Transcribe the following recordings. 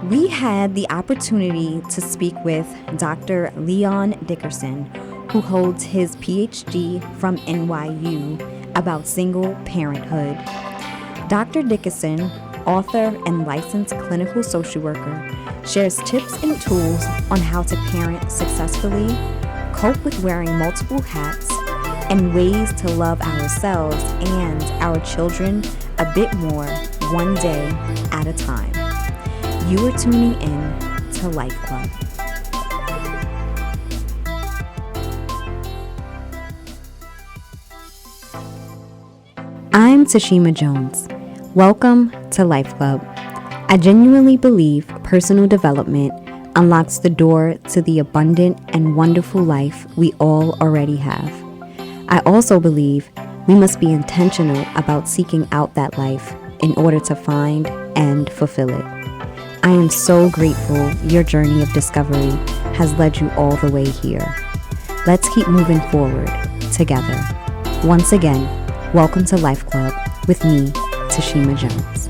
We had the opportunity to speak with Dr. Leon Dickerson, who holds his PhD from NYU about single parenthood. Dr. Dickerson, author and licensed clinical social worker, shares tips and tools on how to parent successfully, cope with wearing multiple hats, and ways to love ourselves and our children a bit more one day at a time. You are tuning in to LifeClub. I'm Tashima Jones. Welcome to LifeClub. I genuinely believe personal development unlocks the door to the abundant and wonderful life we all already have. I also believe we must be intentional about seeking out that life in order to find and fulfill it. I am so grateful your journey of discovery has led you all the way here. Let's keep moving forward together. Once again, welcome to LifeClub with me, Tashima Jones.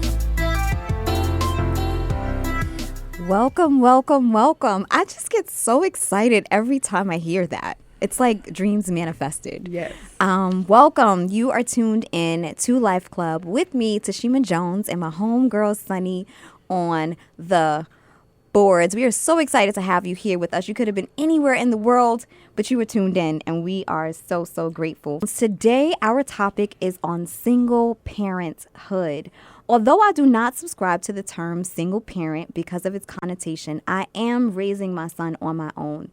Welcome, welcome, welcome. I just get so excited every time I hear that. It's like dreams manifested. Yes. Welcome. You are tuned in to LifeClub with me, Tashima Jones, and my homegirl, Sunny, on the boards. We are so excited to have you here with us. You could have been anywhere in the world, but you were tuned in, and we are so, so grateful. Today, our topic is on single parenthood. Although I do not subscribe to the term single parent because of its connotation, I am raising my son on my own.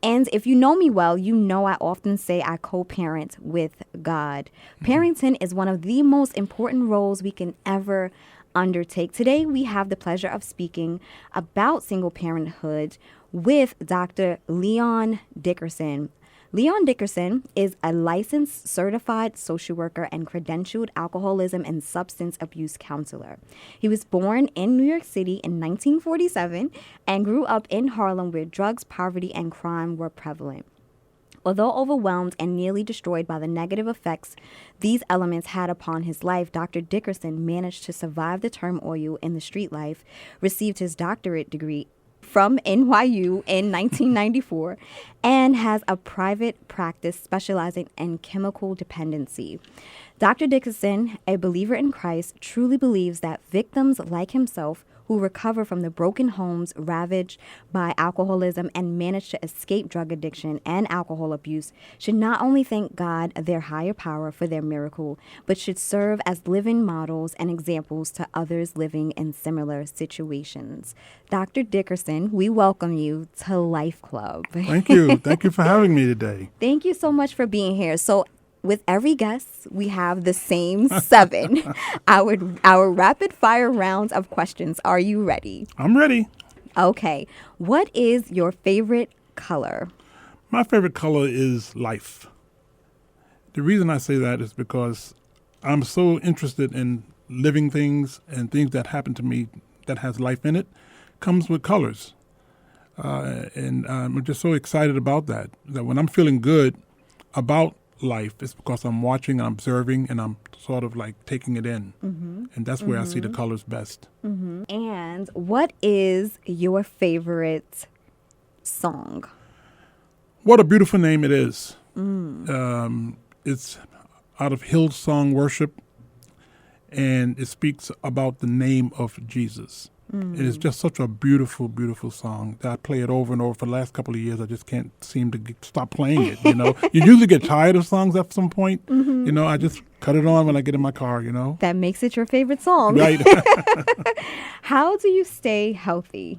And if you know me well, you know I often say I co-parent with God. Parenting is one of the most important roles we can ever undertake. Today, we have the pleasure of speaking about single parenthood with Dr. Leon Dickerson. Leon Dickerson is a licensed certified social worker and credentialed alcoholism and substance abuse counselor. He was born in New York City in 1947 and grew up in Harlem, where drugs, poverty, and crime were prevalent. Although overwhelmed and nearly destroyed by the negative effects these elements had upon his life, Dr. Dickerson managed to survive the turmoil in the street life, received his doctorate degree from NYU in 1994, and has a private practice specializing in chemical dependency. Dr. Dickerson, a believer in Christ, truly believes that victims like himself who recover from the broken homes ravaged by alcoholism and manage to escape drug addiction and alcohol abuse should not only thank God, their higher power, for their miracle, but should serve as living models and examples to others living in similar situations. Dr. Dickerson, we welcome you to Life Club. Thank you. Thank you for having me today. Thank you so much for being here. So, with every guest, we have the same 7. Our rapid fire rounds of questions. Are you ready? I'm ready. Okay. What is your favorite color? My favorite color is life. The reason I say that is because I'm so interested in living things, and things that happen to me that has life in it comes with colors. And I'm just so excited about that when I'm feeling good about life, it's because I'm watching, I'm observing, and I'm sort of like taking it in. Mm-hmm. And that's where I see the colors best. Mm-hmm. And what is your favorite song? What a beautiful name it is. It's out of Hillsong Worship, and it speaks about the name of Jesus. It is just such a beautiful, beautiful song that I play it over and over for the last couple of years. I just can't seem to stop playing it, you know. You usually get tired of songs at some point. You know, I just cut it on when I get in my car, you know. That makes it your favorite song. Right. How do you stay healthy?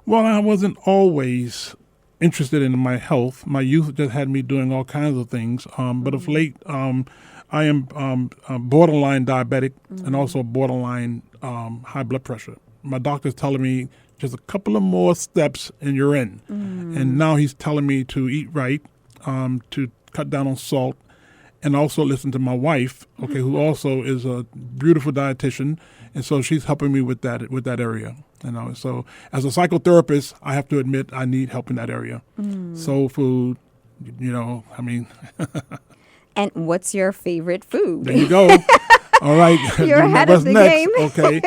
Well, I wasn't always interested in my health. My youth just had me doing all kinds of things. But of late, I am borderline diabetic and also borderline high blood pressure. My doctor's telling me just a couple of more steps and you're in. And now he's telling me to eat right, to cut down on salt, and also listen to my wife, who also is a beautiful dietitian. And so she's helping me with that area. You know, so as a psychotherapist, I have to admit I need help in that area. Soul food, you know, I mean. And what's your favorite food? There you go. All right. You're ahead of the game. Okay.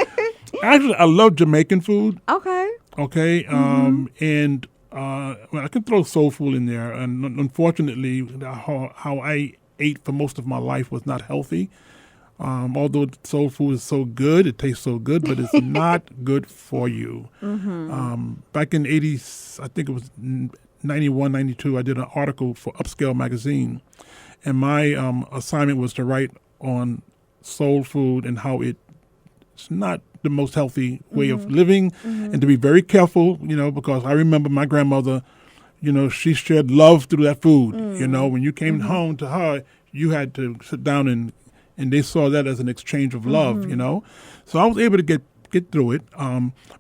Actually, I love Jamaican food. Okay. Okay, and well, I can throw soul food in there. And unfortunately, how I ate for most of my life was not healthy. Although soul food is so good, it tastes so good, but it's not good for you. Back in 80s, I think it was 91, 92, I did an article for Upscale magazine, and my assignment was to write on soul food and how it's not the most healthy way of living, and to be very careful, because I remember my grandmother, she shared love through that food. When you came home to her, you had to sit down and they saw that as an exchange of love, So I was able to get through it.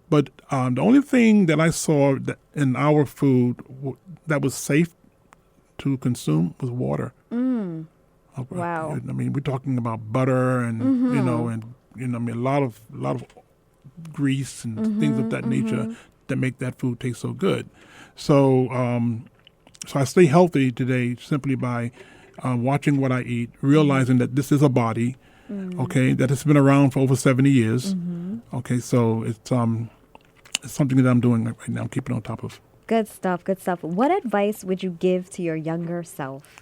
But the only thing that I saw that in our food that was safe to consume was water. Wow. I mean, we're talking about butter and I mean, a lot of grease and things of that nature that make that food taste so good. So so I stay healthy today simply by watching what I eat, realizing that this is a body, okay, that has been around for over 70 years. Okay, so it's something that I'm doing right now. I'm keeping on top of. Good stuff. Good stuff. What advice would you give to your younger self?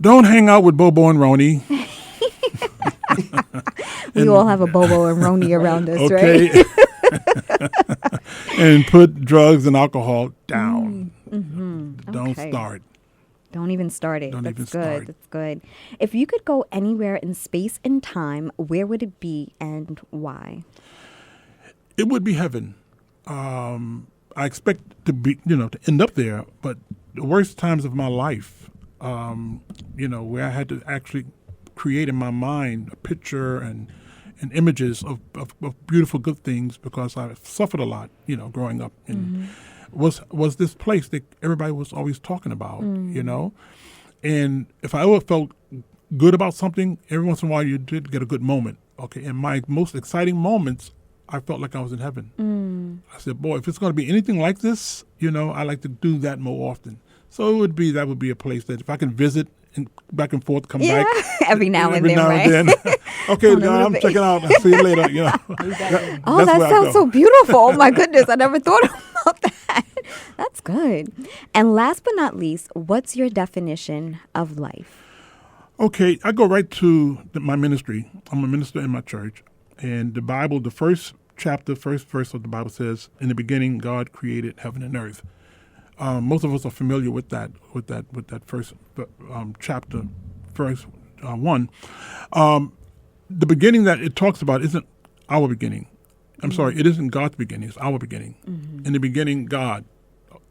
Don't hang out with Bobo and Roni. We all have a Bobo and Roni around us, okay. Right? And put drugs and alcohol down. Don't start. Don't even start it. Don't That's even good. start. That's good. If you could go anywhere in space and time, where would it be and why? It would be heaven. I expect to be, to end up there, but the worst times of my life, where I had to actually create in my mind a picture and images of beautiful, good things because I suffered a lot, growing up. And was this place that everybody was always talking about, And if I ever felt good about something, every once in a while you did get a good moment. Okay, and my most exciting moments, I felt like I was in heaven. I said, boy, if it's going to be anything like this, I like to do that more often. So that would be a place that if I can visit and back and forth, come back. Every now and then, right? Okay, I'm checking out. I'll see you later. Oh, that sounds so beautiful. Oh, my goodness. I never thought about that. That's good. And last but not least, what's your definition of life? Okay, I go right to my ministry. I'm a minister in my church. And the Bible, the first verse of the Bible says, in the beginning, God created heaven and earth. Most of us are familiar with that first chapter, verse 1. The beginning that it talks about isn't our beginning. I'm sorry, it isn't God's beginning. It's our beginning. In the beginning, God.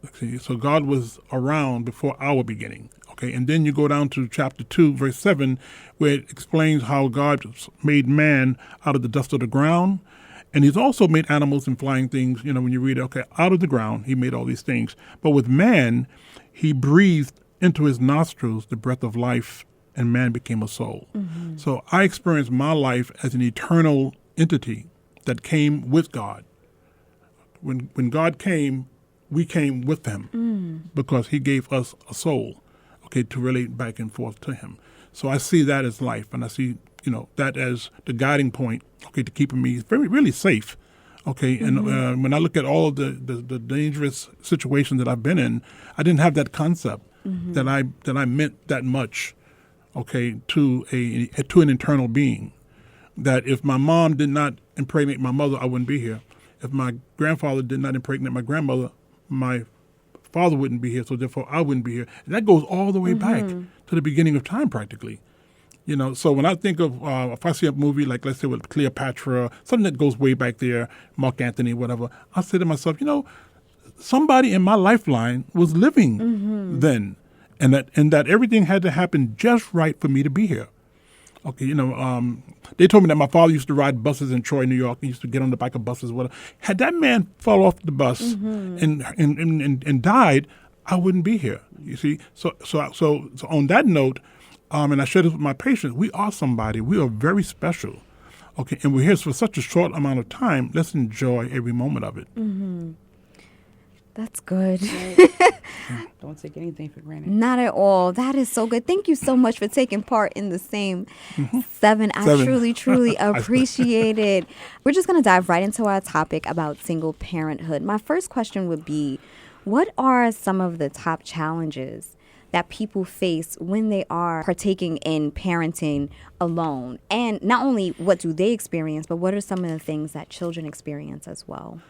Okay, so God was around before our beginning. Okay, and then you go down to chapter 2, verse 7, where it explains how God made man out of the dust of the ground. And he's also made animals and flying things. When you read, okay, out of the ground, he made all these things. But with man, he breathed into his nostrils the breath of life, and man became a soul. So I experienced my life as an eternal entity that came with God. When God came, we came with him because he gave us a soul, okay, to relate back and forth to him. So I see that as life, and I see that as the guiding point, okay, to keeping me really safe, okay. And when I look at all of the dangerous situations that I've been in, I didn't have that concept that I meant that much, okay, to an eternal being. That if my mom did not impregnate my mother, I wouldn't be here. If my grandfather did not impregnate my grandmother, my father wouldn't be here, so therefore I wouldn't be here. And that goes all the way back to the beginning of time, practically. So when I think of, if I see a movie like, let's say, with Cleopatra, something that goes way back there, Mark Antony, whatever, I say to myself, somebody in my lifeline was living then, and that everything had to happen just right for me to be here. Okay, they told me that my father used to ride buses in Troy, New York. He used to get on the back of buses. Whatever. Had that man fall off the bus and died, I wouldn't be here. You see, so on that note, and I share this with my patients, we are somebody. We are very special. Okay, and we're here for such a short amount of time. Let's enjoy every moment of it. That's good. Don't take anything for granted. Not at all. That is so good. Thank you so much for taking part in the same 7. I Seven. truly appreciate it. We're just going to dive right into our topic about single parenthood. My first question would be, what are some of the top challenges that people face when they are partaking in parenting alone? And not only what do they experience, but what are some of the things that children experience as well?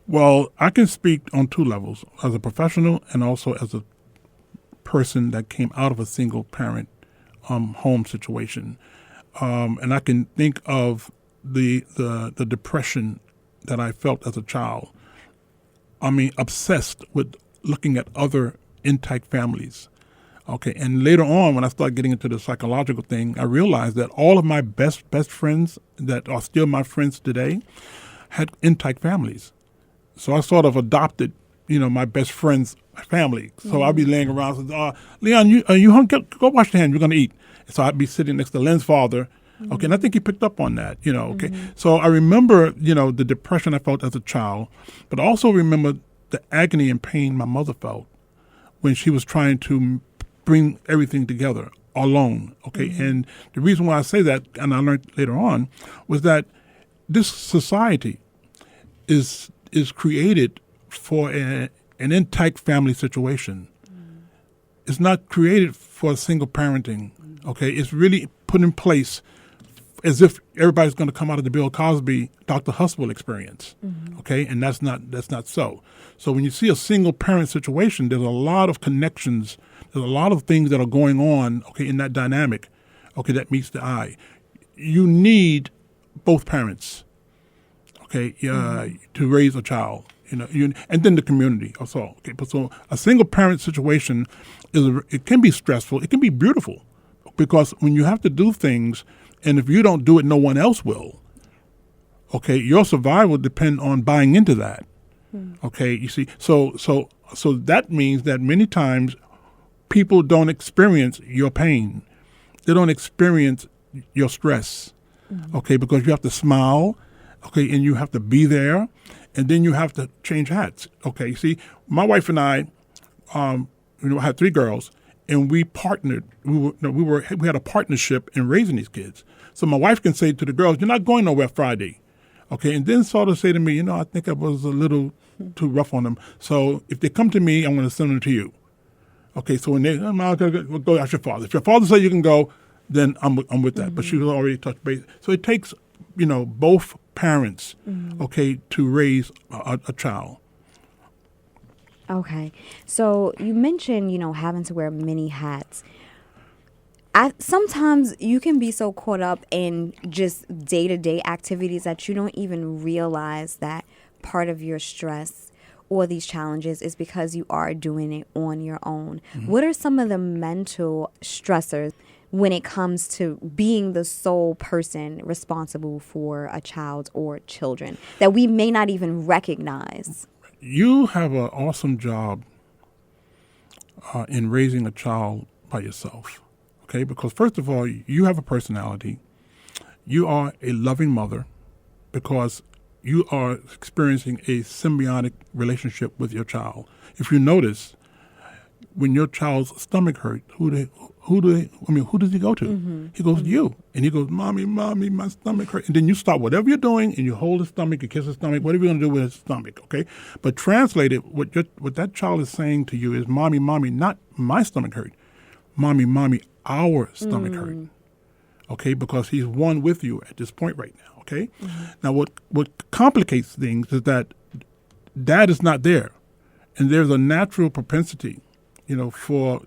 Well, I can speak on 2 levels, as a professional and also as a person that came out of a single parent home situation. And I can think of the depression that I felt as a child. I mean, obsessed with looking at other intact families. Okay, and later on, when I started getting into the psychological thing, I realized that all of my best friends that are still my friends today had intact families. So I sort of adopted, my best friend's family. So I'd be laying around and say, Leon, you hungry? Go wash your hands. We're going to eat. So I'd be sitting next to Lynn's father. Okay, and I think he picked up on that, okay. So I remember, the depression I felt as a child, but I also remember the agony and pain my mother felt when she was trying to bring everything together alone, okay. And the reason why I say that, and I learned later on, was that this society is created for an intact family situation. It's not created for single parenting, okay? It's really put in place as if everybody's going to come out of the Bill Cosby, Dr. Huswell experience, okay? And that's not so. So when you see a single parent situation, there's a lot of connections, there's a lot of things that are going on, okay, in that dynamic, okay, that meets the eye. You need both parents, okay, to raise a child, and then the community also. Okay, but so a single parent situation it can be stressful. It can be beautiful, because when you have to do things, and if you don't do it, no one else will. Okay, your survival depends on buying into that. Okay, you see, so that means that many times people don't experience your pain. They don't experience your stress. Okay, because you have to smile. Okay, and you have to be there, and then you have to change hats. Okay, you see, my wife and I, had 3 girls, and we partnered. We had a partnership in raising these kids. So my wife can say to the girls, "You're not going nowhere Friday," okay, and then sort of say to me, "I think I was a little too rough on them. So if they come to me, I'm going to send them to you." Okay, so when they go ask your father. If your father says you can go, then I'm with that. But she was already touched base. So it takes both parents, okay, to raise a child. Okay. So you mentioned, having to wear many hats. Sometimes you can be so caught up in just day-to-day activities that you don't even realize that part of your stress or these challenges is because you are doing it on your own. What are some of the mental stressors when it comes to being the sole person responsible for a child or children that we may not even recognize? You have an awesome job in raising a child by yourself, okay? Because first of all, you have a personality. You are a loving mother because you are experiencing a symbiotic relationship with your child. If you notice, when your child's stomach hurt, who does he go to? He goes to you. And he goes, Mommy, my stomach hurt. And then you stop whatever you're doing and you hold his stomach, you kiss his stomach, whatever you're going to do with his stomach, okay? But translated, what that child is saying to you is, Mommy, not my stomach hurt. Mommy, our stomach hurt. Okay, because he's one with you at this point right now, okay? Now, what complicates things is that Dad is not there. And there's a natural propensity, for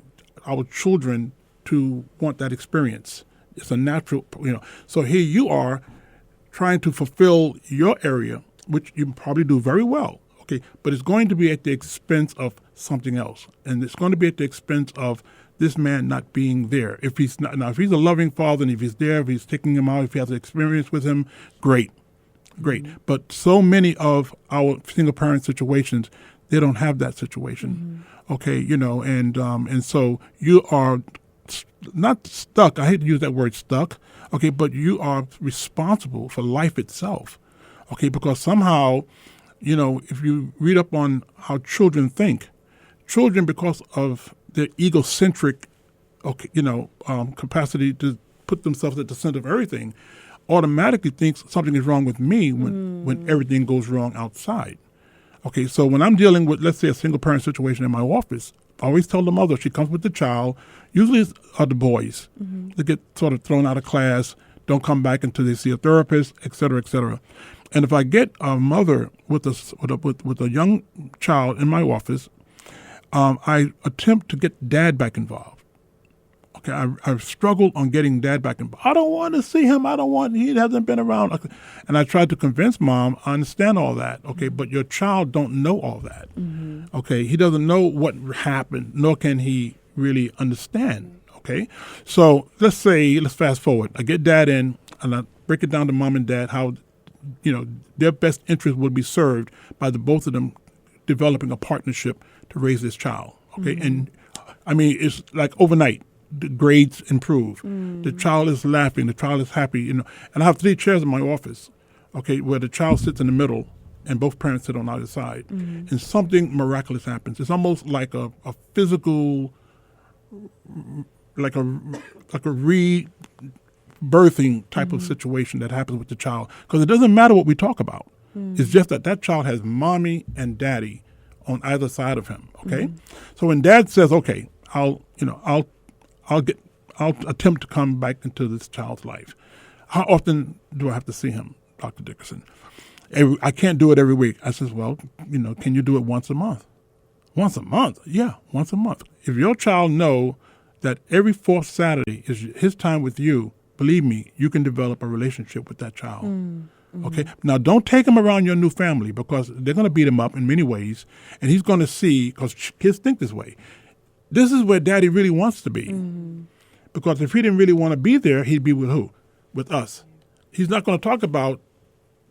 our children to want that experience. It's a natural, So here you are trying to fulfill your area, which you probably do very well, okay? But it's going to be at the expense of something else. And it's going to be at the expense of this man not being there. If he's not, now, if he's a loving father and if he's there, if he's taking him out, if he has an experience with him, great. But so many of our single parent situations, they don't have that situation. Okay, and so you are not stuck. I hate to use that word stuck. Okay, but you are responsible for life itself. Okay, because somehow if you read up on how children think, children, because of their egocentric, capacity to put themselves at the center of everything, automatically thinks something is wrong with me when everything goes wrong outside. Okay, so when I'm dealing with, let's say, a single parent situation in my office, I always tell the mother, she comes with the child, usually it's the boys. They get sort of thrown out of class, don't come back until they see a therapist, et cetera, et cetera. And if I get a mother with a young child in my office, I attempt to get dad back involved. Okay, I've struggled on getting dad back involved. I don't want to see him. He hasn't been around. Okay. And I tried to convince mom, I understand all that. Okay, but your child don't know all that. Okay, he doesn't know what happened, nor can he really understand. Okay, so let's fast forward. I get dad in, and I break it down to mom and dad how, their best interest would be served by the both of them developing a partnership to raise this child. Okay, and I mean, it's like overnight. The grades improve. The child is laughing. The child is happy. And I have 3 chairs in my office, okay, where the child sits in the middle and both parents sit on either side. And something miraculous happens. It's almost like a physical, like a rebirthing type of situation that happens with the child. Because it doesn't matter what we talk about. It's just that child has mommy and daddy on either side of him. Okay, so when dad says, "Okay, I'll attempt to come back into this child's life," how often do I have to see him, Dr. Dickerson? I can't do it every week. I says, well, can you do it once a month? Once a month? Yeah, once a month. If your child know that every 4th Saturday is his time with you, believe me, you can develop a relationship with that child. Okay. Now, don't take him around your new family because they're going to beat him up in many ways, and he's going to see, because kids think this way, this is where daddy really wants to be. Because if he didn't really want to be there, he'd be with who? With us. He's not going to talk about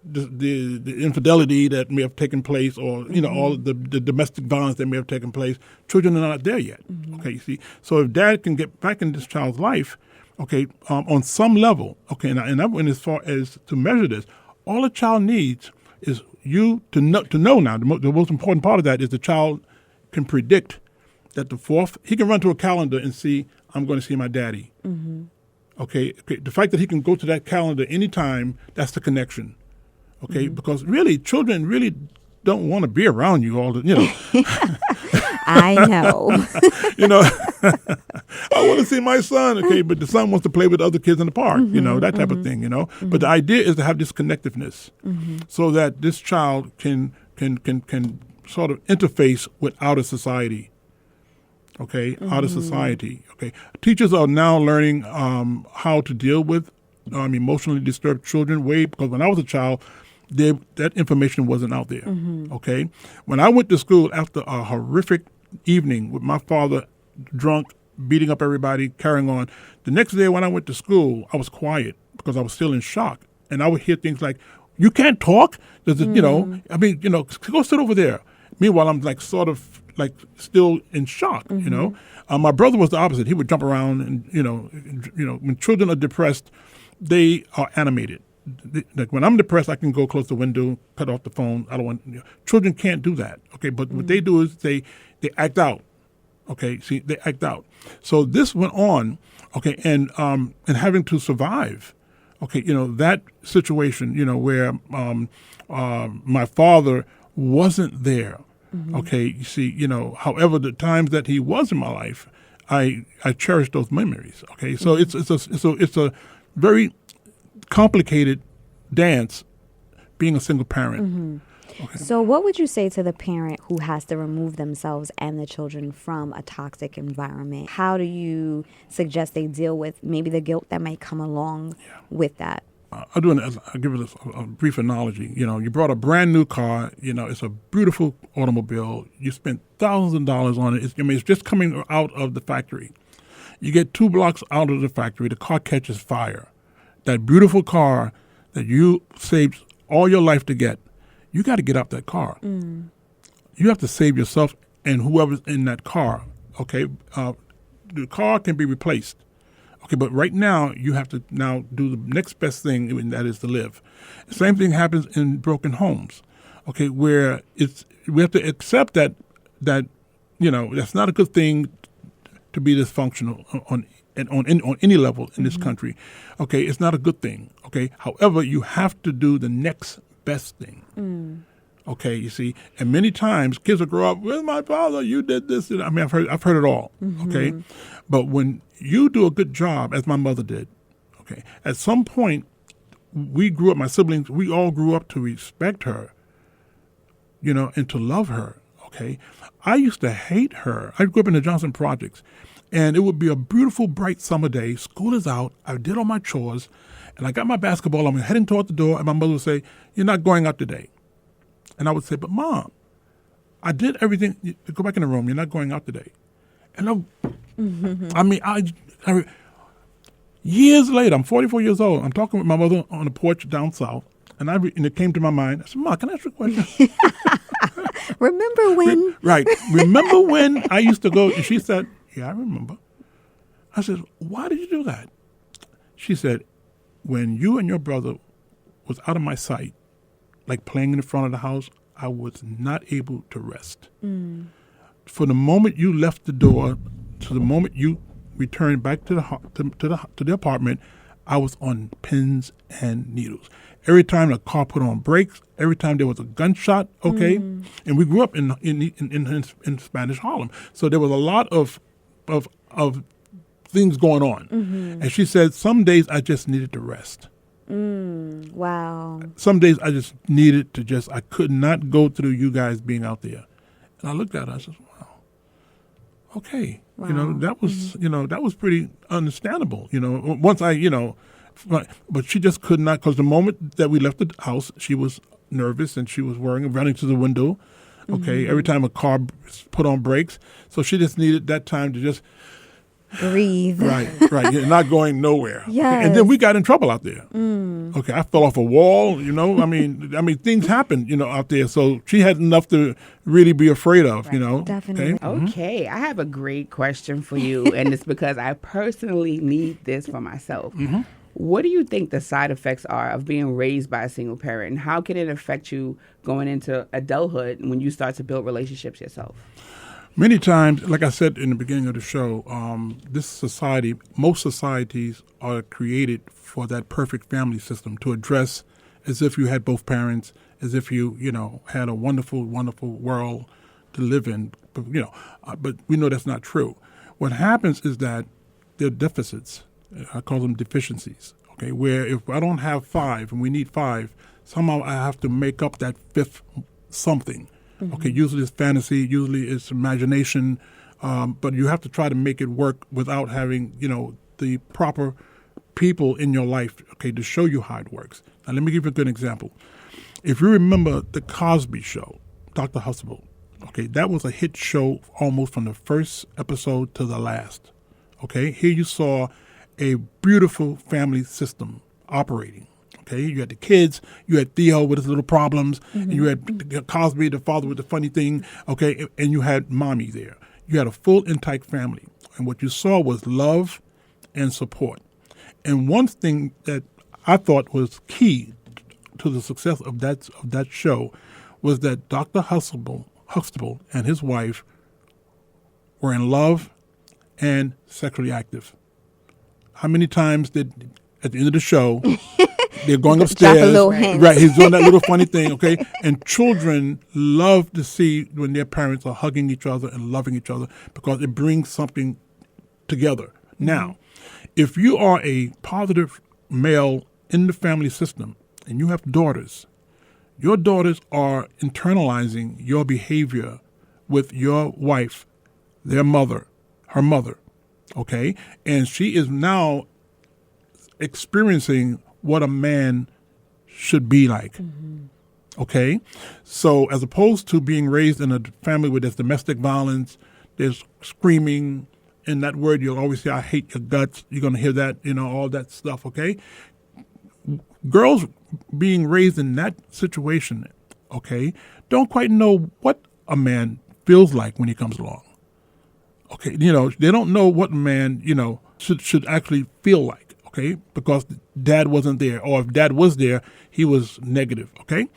the infidelity that may have taken place or, all the domestic violence that may have taken place. Children are not there yet. Okay, you see? So if dad can get back in this child's life, okay, on some level, okay, and I went as far as to measure this, all a child needs is you to know now. The most important part of that is the child can predict that the 4th, he can run to a calendar and see, I'm going to see my daddy. Okay, the fact that he can go to that calendar anytime, that's the connection. Okay, because really, children really don't want to be around you all the, I know. I want to see my son, okay, but the son wants to play with other kids in the park, that type of thing, But the idea is to have this connectiveness so that this child can sort of interface with outer society. Okay, outer society. Okay, teachers are now learning how to deal with emotionally disturbed children. Because when I was a child, that information wasn't out there. Okay, when I went to school after a horrific evening with my father drunk, beating up everybody, carrying on, the next day when I went to school, I was quiet because I was still in shock, and I would hear things like, "You can't talk." Go sit over there. Meanwhile, I'm like sort of like still in shock, My brother was the opposite. He would jump around and, when children are depressed, they are animated. Like when I'm depressed, I can go close the window, cut off the phone. I don't want, children can't do that. Okay. But what they do is they act out. Okay. See, they act out. So this went on. Okay. And having to survive. Okay. That situation, where, my father wasn't there. Okay, you see, however, the times that he was in my life, I cherish those memories. Okay, so it's a very complicated dance being a single parent. Okay. So what would you say to the parent who has to remove themselves and the children from a toxic environment? How do you suggest they deal with maybe the guilt that might come along with that? I'll give it a brief analogy. You brought a brand new car. It's a beautiful automobile. You spent thousands of dollars on it. It's just coming out of the factory. You get 2 blocks out of the factory, the car catches fire. That beautiful car that you saved all your life to get, you got to get out that car. You have to save yourself and whoever's in that car. Okay, the car can be replaced. Okay, but right now, you have to now do the next best thing, and that is to live. The same thing happens in broken homes. okay, where we have to accept that that's not a good thing to be dysfunctional on any level in this country. Okay, it's not a good thing. Okay, however, you have to do the next best thing. Okay, you see, and many times kids will grow up, "Where's my father? You did this." I mean, I've heard it all. Okay, but when you do a good job, as my mother did, okay, at some point we grew up. My siblings, we all grew up to respect her, and to love her. Okay, I used to hate her. I grew up in the Johnson Projects, and it would be a beautiful, bright summer day. School is out. I did all my chores, and I got my basketball. I'm heading toward the door, and my mother would say, "You're not going out today." And I would say, "But Mom, I did everything. Go back in the room. You're not going out today." And I mean, years later, I'm 44 years old. I'm talking with my mother on the porch down south, and it came to my mind. I said, "Ma, can I ask you a question?" Remember when? Right. Remember when I used to go? And she said, "Yeah, I remember." I said, "Why did you do that?" She said, "When you and your brother was out of my sight, like playing in the front of the house, I was not able to rest. For the moment you left the door to the moment you returned back to the apartment, I was on pins and needles. Every time the car put on brakes, every time there was a gunshot, okay, and we grew up in Spanish Harlem, so there was a lot of things going on." And she said, "Some days I just needed to rest." Wow. Some days I just needed to I could not go through you guys being out there. And I looked at her, I said, "Wow, okay." Wow. That was pretty understandable, once but she just could not, because the moment that we left the house, she was nervous and she was running to the window, okay, every time a car put on brakes. So she just needed that time to just breathe. Right, not going nowhere. Yes. Okay? And then we got in trouble out there. Okay, I fell off a wall, I mean, things happened, out there. So she had enough to really be afraid of, Definitely. Okay? Okay, I have a great question for you, and it's because I personally need this for myself. What do you think the side effects are of being raised by a single parent, and how can it affect you going into adulthood when you start to build relationships yourself? Many times, like I said in the beginning of the show, most societies are created for that perfect family system to address as if you had both parents, as if you had a wonderful, wonderful world to live in. But we know that's not true. What happens is that there are deficits. I call them deficiencies. Okay, where if I don't have 5 and we need 5, somehow I have to make up that 5th something. Okay, usually it's fantasy, usually it's imagination, but you have to try to make it work without having, the proper people in your life, okay, to show you how it works. Now, let me give you a good example. If you remember the Cosby Show, Dr. Huxtable, okay, that was a hit show almost from the first episode to the last. Okay, here you saw a beautiful family system operating. Okay, you had the kids, you had Theo with his little problems, and you had Cosby, the father with the funny thing, okay, and you had mommy there. You had a full, intact family. And what you saw was love and support. And one thing that I thought was key to the success of that show was that Dr. Huxtable and his wife were in love and sexually active. How many times did, at the end of the show, they're going upstairs. Drop a little hint. Right, he's doing that little funny thing, okay? And children love to see when their parents are hugging each other and loving each other because it brings something together. Now, if you are a positive male in the family system and you have daughters, your daughters are internalizing your behavior with your wife, her mother, okay? And she is now experiencing what a man should be like, okay? So as opposed to being raised in a family where there's domestic violence, there's screaming, and that word you'll always say, "I hate your guts," you're going to hear that, all that stuff, okay? Girls being raised in that situation, okay, don't quite know what a man feels like when he comes along. Okay, they don't know what a man, should actually feel like, okay, because dad wasn't there, or if dad was there, he was negative, okay?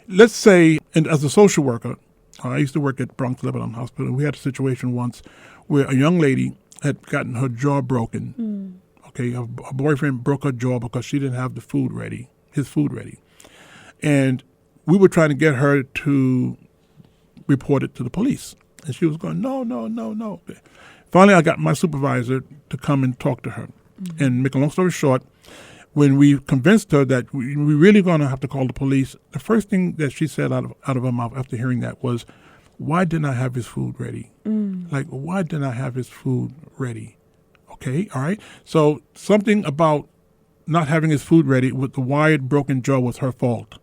let's say, and as a social worker, I used to work at Bronx Lebanon Hospital. We had a situation once where a young lady had gotten her jaw broken. Okay, her boyfriend broke her jaw because she didn't have his food ready. And we were trying to get her to report it to the police. And she was going, no. Finally, I got my supervisor to come and talk to her. And make a long story short, when we convinced her that we really going to have to call the police, the first thing that she said out of her mouth after hearing that was, why didn't I have his food ready? Like, why didn't I have his food ready? Okay, all right. So something about not having his food ready with the wired broken jaw was her fault.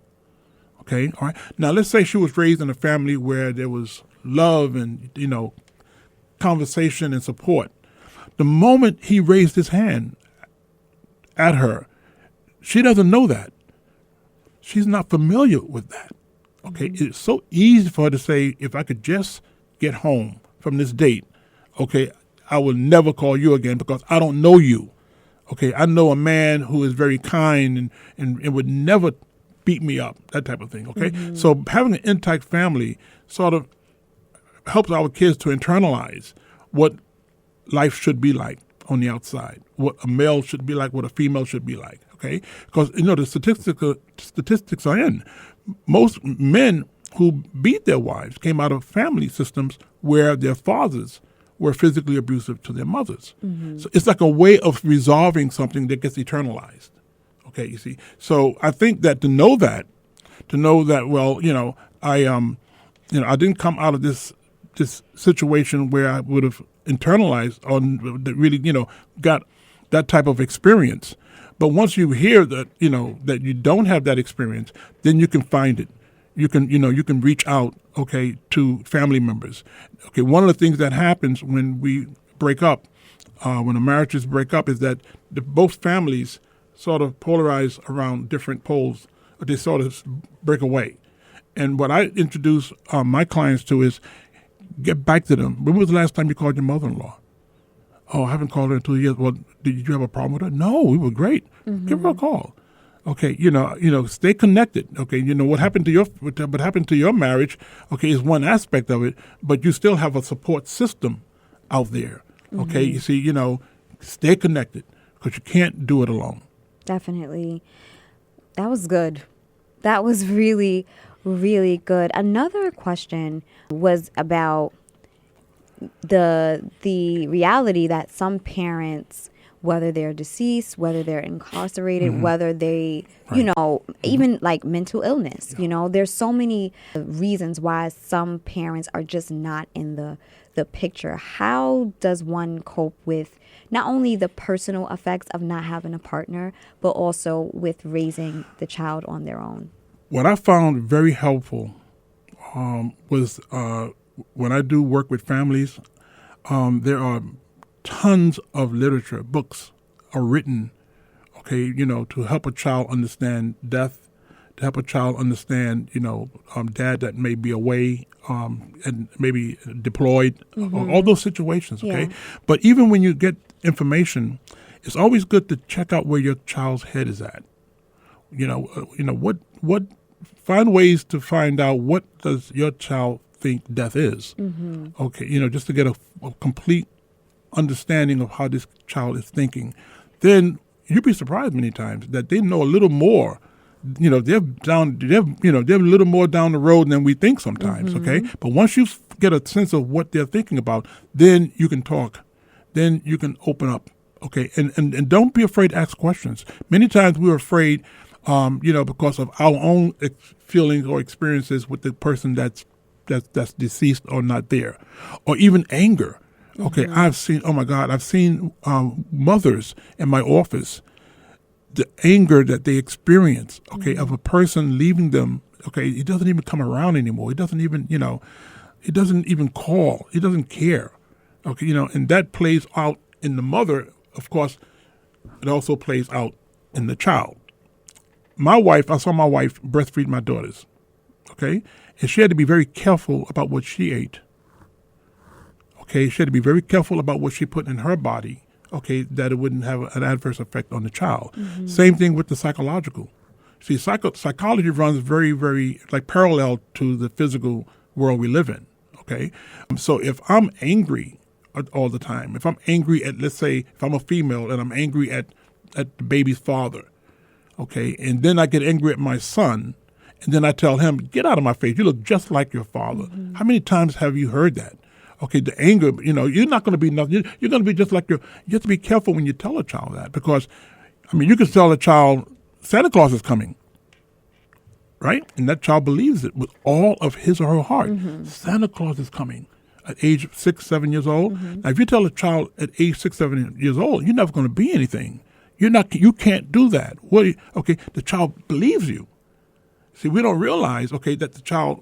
Okay, all right. Now, let's say she was raised in a family where there was love and, conversation and support. The moment he raised his hand at her, she doesn't know that. She's not familiar with that. Okay, it's so easy for her to say, if I could just get home from this date, okay, I will never call you again because I don't know you. Okay, I know a man who is very kind and would never beat me up, that type of thing, okay? So having an intact family sort of helps our kids to internalize what life should be like on the outside, what a male should be like, what a female should be like, okay? Because, the statistics are in. Most men who beat their wives came out of family systems where their fathers were physically abusive to their mothers. So it's like a way of resolving something that gets eternalized. Okay, you see. So I think that to know that, well, I didn't come out of this situation where I would have internalized or really, got that type of experience. But once you hear that, that you don't have that experience, then you can find it. You can reach out, okay, to family members. Okay, one of the things that happens when we break up, when the marriages break up, is that both families sort of polarize around different poles. They sort of break away. And what I introduce my clients to is get back to them. When was the last time you called your mother-in-law? Oh, I haven't called her in 2 years. Well, did you have a problem with her? No, we were great. Give her a call. Okay, stay connected. Okay, what happened to your marriage? Okay, is one aspect of it, but you still have a support system out there. Okay, you see, stay connected because you can't do it alone. Definitely, that was good. That was really, really good. Another question was about the reality that some parents, whether they're deceased, whether they're incarcerated, whether they, even like mental illness, there's so many reasons why some parents are just not in the picture. How does one cope with not only the personal effects of not having a partner, but also with raising the child on their own? What I found very helpful was when I do work with families, there are tons of literature, books are written, okay, to help a child understand death, to help a child understand, dad that may be away and maybe deployed, all those situations, okay? Yeah. But even when you get information, it's always good to check out where your child's head is at. What find ways to find out what does your child think death is. Okay, just to get a complete understanding of how this child is thinking. Then you'd be surprised many times that they know a little more. They're a little more down the road than we think sometimes. Okay, but once you get a sense of what they're thinking about, then you can talk. Then you can open up. Okay, and don't be afraid to ask questions. Many times we're afraid, because of our own feelings or experiences with the person that's deceased or not there, or even anger. Okay, I've seen mothers in my office, the anger that they experience, okay, of a person leaving them, okay, he doesn't even come around anymore. He doesn't even, he doesn't even call. He doesn't care. Okay, and that plays out in the mother. Of course, it also plays out in the child. I saw my wife breastfeed my daughters, okay? And she had to be very careful about what she ate. Okay, she had to be very careful about what she put in her body, okay, that it wouldn't have an adverse effect on the child. Same thing with the psychological. See, psychology runs very, very like parallel to the physical world we live in. Okay, so if I'm angry all the time, if I'm angry at, let's say, if I'm a female and I'm angry at the baby's father, okay, and then I get angry at my son, and then I tell him, "Get out of my face! You look just like your father." Mm-hmm. How many times have you heard that? Okay, the anger, you're not going to be nothing. You're going to be just like you have to be careful when you tell a child that, because, you can tell a child Santa Claus is coming, right? And that child believes it with all of his or her heart. Mm-hmm. Santa Claus is coming at age 6, 7 years old. Mm-hmm. Now, if you tell a child at age 6, 7 years old, you're never going to be anything. You can't do that. Okay, the child believes you. See, we don't realize, okay, that the child,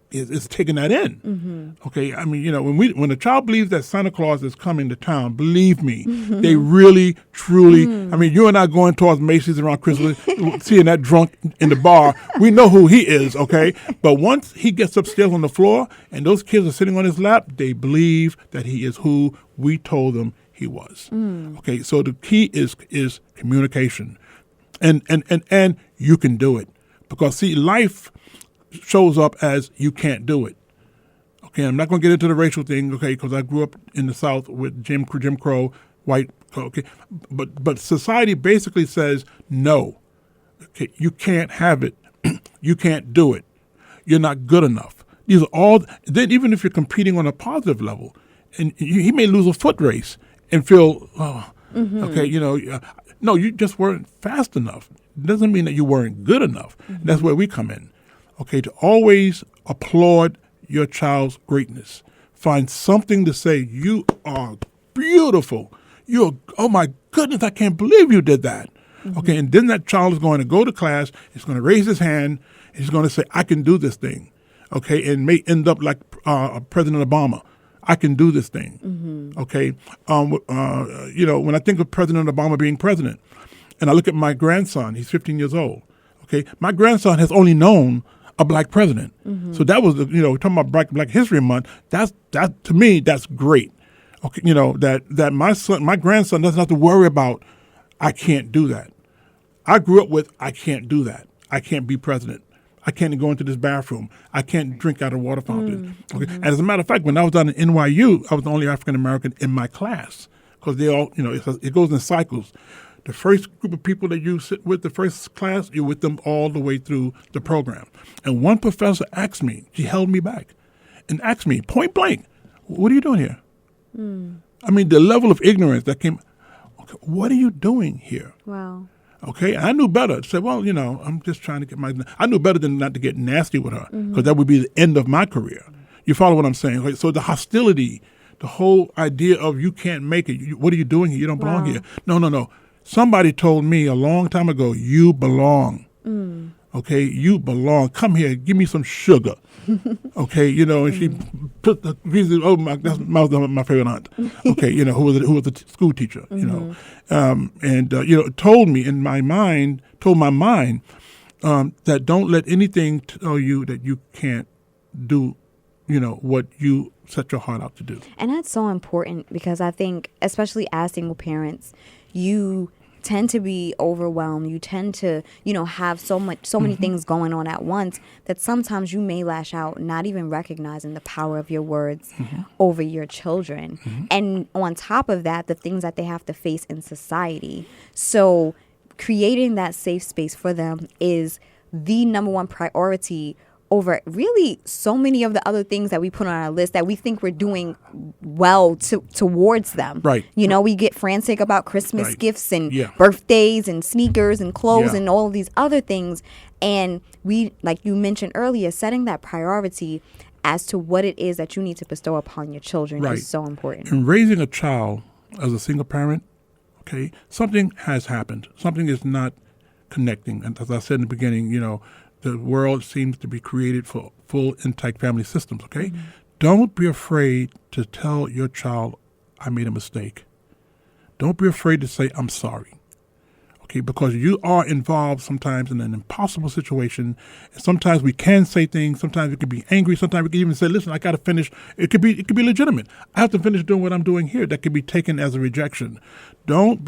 is taking that in. Mm-hmm. Okay, when a child believes that Santa Claus is coming to town, believe me, mm-hmm. they really, truly. Mm-hmm. You and I going towards Macy's around Christmas, seeing that drunk in the bar, we know who he is. Okay, but once he gets upstairs on the floor and those kids are sitting on his lap, they believe that he is who we told them he was. Mm. Okay, so the key is communication, and you can do it, because see, life shows up as you can't do it. Okay, I'm not going to get into the racial thing, okay, because I grew up in the South with Jim Crow, white, okay, but society basically says no. Okay, you can't have it. You can't do it. You're not good enough. These are all. Then even if you're competing on a positive level, and he may lose a foot race and feel, mm-hmm. okay, no, you just weren't fast enough. It doesn't mean that you weren't good enough. Mm-hmm. That's where we come in. Okay, to always applaud your child's greatness. Find something to say, you are beautiful. Oh my goodness, I can't believe you did that. Mm-hmm. Okay, and then that child is going to go to class, he's going to raise his hand, and he's going to say, I can do this thing. Okay, and may end up like President Obama. I can do this thing. Mm-hmm. Okay, when I think of President Obama being president, and I look at my grandson, he's 15 years old. Okay, my grandson has only known a black president. Mm-hmm. So that was, talking about Black History Month, that to me, that's great. Okay, that my grandson doesn't have to worry about, I can't do that. I grew up with, I can't do that. I can't be president. I can't go into this bathroom. I can't drink out of a water fountain. Okay, mm-hmm. And as a matter of fact, when I was down at NYU, I was the only African American in my class, because they all, it goes in cycles. The first group of people that you sit with, the first class, you're with them all the way through the program. And one professor asked me, she held me back, and asked me point blank, what are you doing here? Mm. The level of ignorance that came, okay, what are you doing here? Wow. Okay, I knew better. I said, well, I'm just trying to get I knew better than not to get nasty with her, because that would be the end of my career. You follow what I'm saying? Okay, so the hostility, the whole idea of you can't make it, what are you doing here? You don't belong here. No. Somebody told me a long time ago, you belong. Mm. Okay, you belong. Come here, give me some sugar. Okay, and she put that's my favorite aunt. Okay, who was a school teacher. Mm-hmm. Told me in my mind, told my mind that don't let anything tell you that you can't do, what you set your heart out to do. And that's so important, because I think, especially as single parents, you tend to be overwhelmed. You tend to, have so many mm-hmm. things going on at once, that sometimes you may lash out, not even recognizing the power of your words mm-hmm. over your children. Mm-hmm. And on top of that, the things that they have to face in society. So creating that safe space for them is the number one priority over really so many of the other things that we put on our list that we think we're doing well towards them. Right. We get frantic about Christmas right. gifts and yeah. birthdays and sneakers and clothes yeah. and all of these other things. And we, like you mentioned earlier, setting that priority as to what it is that you need to bestow upon your children right. is so important. In raising a child as a single parent, okay, something has happened. Something is not connecting. And as I said in the beginning, the world seems to be created for full, intact family systems, okay? Mm-hmm. Don't be afraid to tell your child, I made a mistake. Don't be afraid to say, I'm sorry, okay? Because you are involved sometimes in an impossible situation. And sometimes we can say things. Sometimes we can be angry. Sometimes we can even say, listen, I got to finish. It could be legitimate. I have to finish doing what I'm doing here. That could be taken as a rejection. Don't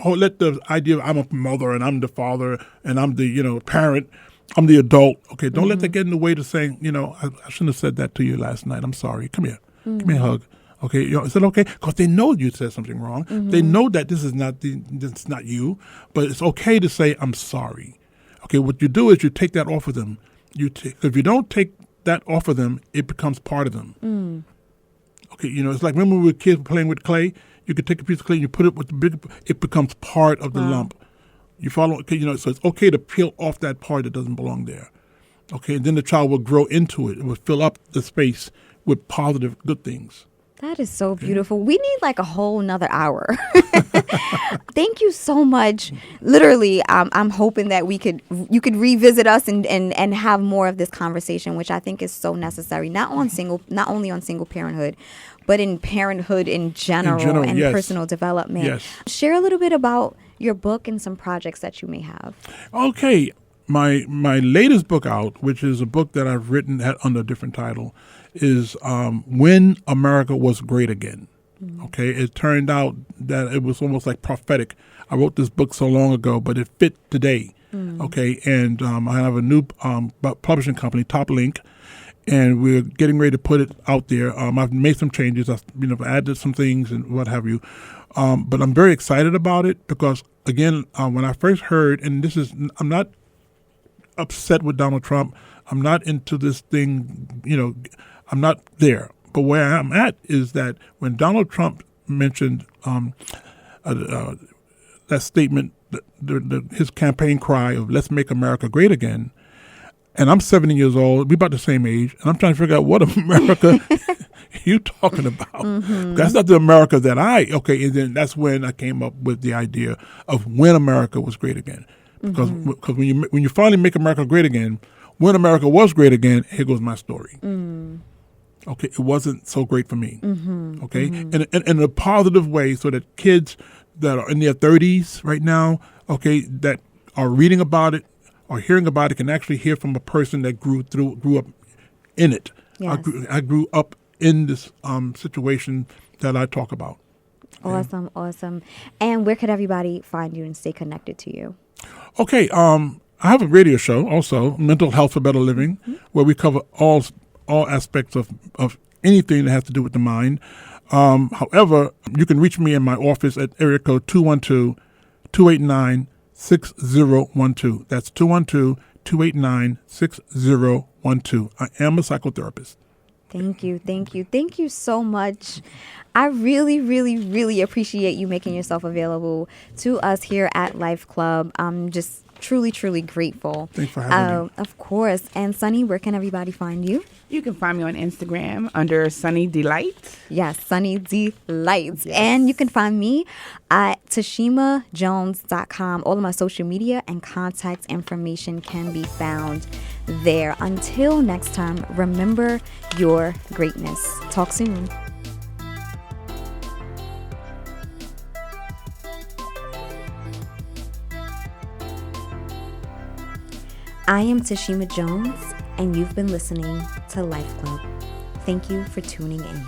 let the idea of I'm a mother and I'm the father and I'm the parent, I'm the adult. Okay, don't let that get in the way to saying, I shouldn't have said that to you last night. I'm sorry. Come here. Give me a hug. Okay, is it okay? Because they know you said something wrong. They know that this is not you, but it's okay to say I'm sorry. Okay, what you do is you take that off of them. If you don't take that off of them, it becomes part of them. Okay, it's like remember when we were kids playing with clay. You could take a piece of clay and you put it with the big. It becomes part of the lump. You follow? Okay, so it's okay to peel off that part that doesn't belong there. Okay, and then the child will grow into it. It will fill up the space with positive, good things. That is so beautiful. We need like a whole nother hour. Thank you so much. Literally, I'm hoping that you could revisit us and have more of this conversation, which I think is so necessary. Not only on single parenthood, but in parenthood in general and yes. personal development. Yes. Share a little bit about your book and some projects that you may have. Okay. My latest book out, which is a book that I've written under a different title, is When America Was Great Again. Okay, it turned out that it was almost like prophetic. I wrote this book so long ago, but it fit today. Okay, and I have a new publishing company, Top Link, and we're getting ready to put it out there. I've made some changes. I've added some things and what have you. But I'm very excited about it because, again, when I first heard, and I'm not upset with Donald Trump. I'm not into this thing, I'm not there. But where I'm at is that when Donald Trump mentioned that statement, his campaign cry of "Let's make America great again," and I'm 70 years old, we're about the same age, and I'm trying to figure out what America you talking about. That's not the America that and then that's when I came up with the idea of when America was great again. Because when you finally make America great again, when America was great again, here goes my story. Okay, it wasn't so great for me. Okay, in a positive way, so that kids that are in their 30s right now, okay, that are reading about it or hearing about it, can actually hear from a person that grew up in it. Yes. I grew up in this situation that I talk about. Awesome. And where could everybody find you and stay connected to you? Okay, I have a radio show also, Mental Health for Better Living, where we cover all aspects of anything that has to do with the mind. However, you can reach me in my office at area code 212-289-6012. That's 212-289-6012. I am a psychotherapist. Thank you so much. I really, really, really appreciate you making yourself available to us here at LifeClub. I'm just truly, truly grateful. Thanks for having me. Of course. And Sunny, where can everybody find you? You can find me on Instagram under Sunny Delight. Yes, Sunny Delight. Yes. And you can find me at tashimajones.com. All of my social media and contact information can be found there. Until next time, remember your greatness. Talk soon. I am Tashima Jones, and you've been listening to Life Club. Thank you for tuning in.